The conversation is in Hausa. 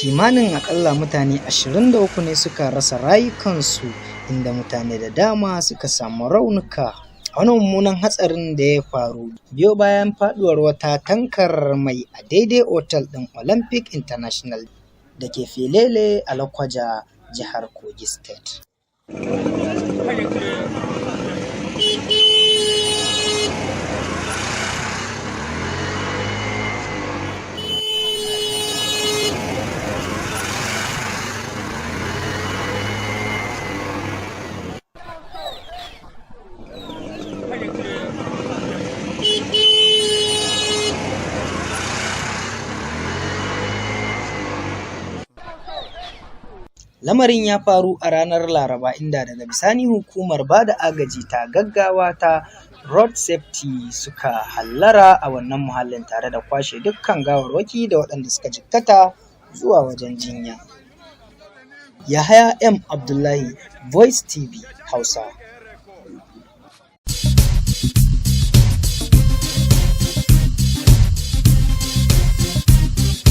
Kimanin akalla mutane 23 ne suka rasa rayukansu, inda mutane da dama suka samu raunuka a wani mummunan hatsarin da ya faru biyo bayan faduwar wata tankar mai a daidai otal ɗin Olympic International da ke Filele a Lokoja, jihar Kogi State. Lamarin ya faru a ranar Laraba, inda daga bisani hukumar bada agaji ta gaggawa ta Road Safety suka hallara a wannan muhallin tare da kwashe dukkan gawarwaki da waɗanda suka jikkata zuwa wajen jinya. Yahaya M. Abdullahi, Voice TV Hausa.